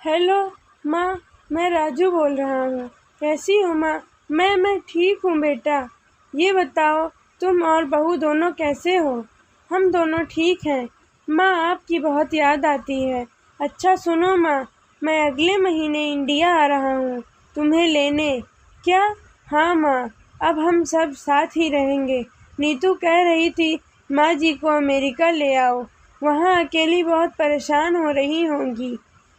Hello माँ, मैं राजू बोल रहा हूँ। कैसी हो माँ? मैं ठीक हूँ बेटा। ये बताओ तुम और बहू दोनों कैसे हो? हम दोनों ठीक हैं माँ, आपकी बहुत याद आती है। अच्छा सुनो माँ, मैं अगले महीने इंडिया आ रहा हूँ तुम्हें लेने। क्या? हाँ माँ, अब हम सब साथ ही रहेंगे। नीतू कह रही थी माँ जी को अमेरिका ले आओ, वहाँ अकेली बहुत परेशान हो रही होंगी।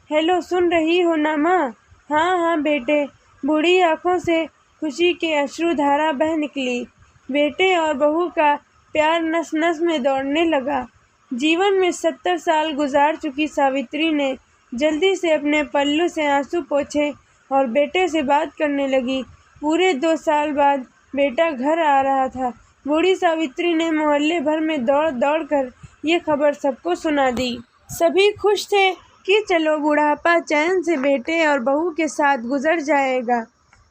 हेलो, सुन रही हो ना माँ? हाँ हाँ बेटे। बूढ़ी आंखों से खुशी के अश्रुधारा बह निकली। बेटे और बहू का प्यार नस नस में दौड़ने लगा। जीवन में 70 साल गुजार चुकी सावित्री ने जल्दी से अपने पल्लू से आंसू पोंछे और बेटे से बात करने लगी। पूरे 2 साल बाद बेटा घर आ रहा था। बूढ़ी सावित्री ने मोहल्ले भर में दौड़ दौड़ कर ये खबर सबको सुना दी। सभी खुश थे कि चलो बुढ़ापा चैन से बेटे और बहू के साथ गुजर जाएगा।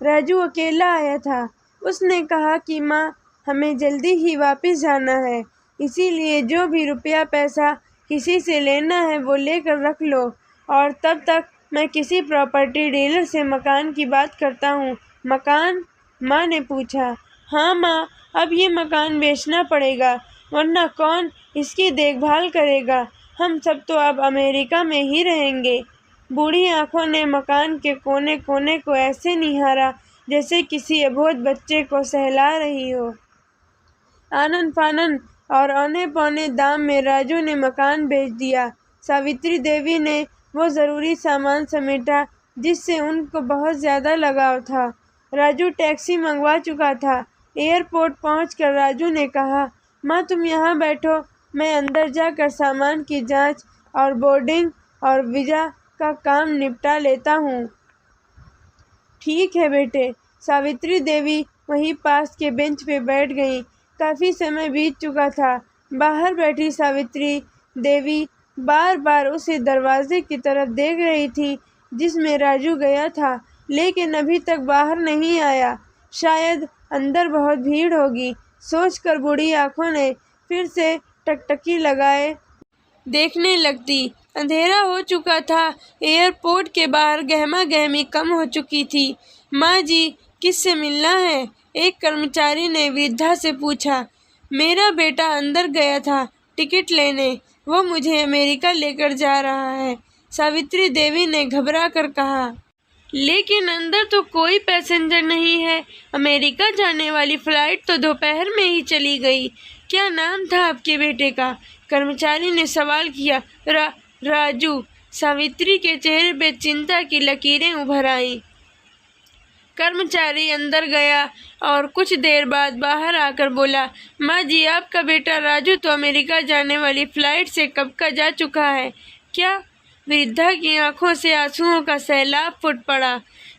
राजू अकेला आया था। उसने कहा कि माँ, हमें जल्दी ही वापस जाना है, इसीलिए जो भी रुपया पैसा किसी से लेना है वो लेकर रख लो, और तब तक मैं किसी प्रॉपर्टी डीलर से मकान की बात करता हूँ। मकान? माँ ने पूछा। हाँ माँ, अब ये मकान बेचना पड़ेगा, वरना कौन इसकी देखभाल करेगा? हम सब तो अब अमेरिका में ही रहेंगे। बूढ़ी आंखों ने मकान के कोने कोने को ऐसे निहारा जैसे किसी अबोध बच्चे को सहला रही हो। आनन फानन और औने पौने दाम में राजू ने मकान बेच दिया। सावित्री देवी ने वो ज़रूरी सामान समेटा जिससे उनको बहुत ज़्यादा लगाव था। राजू टैक्सी मंगवा चुका था। एयरपोर्ट पहुंचकर राजू ने कहा, माँ तुम यहाँ बैठो, मैं अंदर जाकर सामान की जांच और बोर्डिंग और वीज़ा का काम निपटा लेता हूँ। ठीक है बेटे। सावित्री देवी वहीं पास के बेंच पे बैठ गई। काफ़ी समय बीत चुका था। बाहर बैठी सावित्री देवी बार बार उसी दरवाजे की तरफ देख रही थी जिसमें राजू गया था, लेकिन अभी तक बाहर नहीं आया। शायद अंदर बहुत भीड़ होगी, सोचकर बूढ़ी आंखों ने फिर से टकटकी लगाए देखने लगती। अंधेरा हो चुका था। एयरपोर्ट के बाहर गहमा गहमी कम हो चुकी थी। माँ जी, किससे मिलना है? एक कर्मचारी ने वृद्धा से पूछा। मेरा बेटा अंदर गया था टिकट लेने, वो मुझे अमेरिका लेकर जा रहा है, सावित्री देवी ने घबरा कर कहा। लेकिन अंदर तो कोई पैसेंजर नहीं है। अमेरिका जाने वाली फ्लाइट तो दोपहर में ही चली गई। क्या नाम था आपके बेटे का? कर्मचारी ने सवाल किया। राजू। सावित्री के चेहरे पे चिंता की लकीरें उभर आईं। कर्मचारी अंदर गया और कुछ देर बाद बाहर आकर बोला, माँ जी, आपका बेटा राजू तो अमेरिका जाने वाली फ्लाइट से कब का जा चुका है। क्या? वृद्धा की आंखों से आंसुओं का सैलाब फूट पड़ा।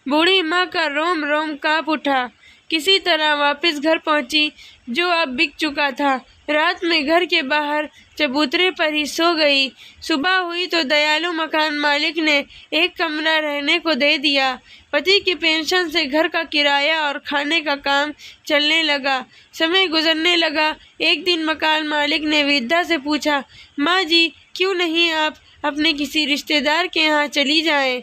बूढ़ी माँ का रोम रोम कांप उठा। किसी तरह वापस घर पहुंची, जो अब बिक चुका था। रात में घर के बाहर चबूतरे पर ही सो गई। सुबह हुई तो दयालु मकान मालिक ने एक कमरा रहने को दे दिया। पति की पेंशन से घर का किराया और खाने का काम चलने लगा। समय गुजरने लगा। एक दिन मकान मालिक ने वृद्धा से पूछा, माँ जी, क्यों नहीं आप अपने किसी रिश्तेदार के यहाँ चली जाएं?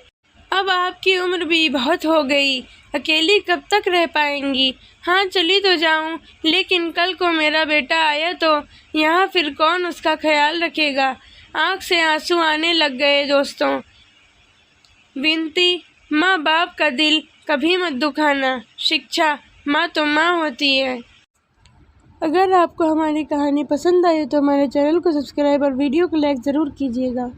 अब आपकी उम्र भी बहुत हो गई, अकेली कब तक रह पाएंगी? हाँ, चली तो जाऊं, लेकिन कल को मेरा बेटा आया तो यहाँ फिर कौन उसका ख्याल रखेगा? आंख से आंसू आने लग गए। दोस्तों, विनती, माँ बाप का दिल कभी मत दुखाना। शिक्षा, माँ तो माँ होती है। अगर आपको हमारी कहानी पसंद आई तो हमारे चैनल को सब्सक्राइब और वीडियो को लाइक ज़रूर कीजिएगा।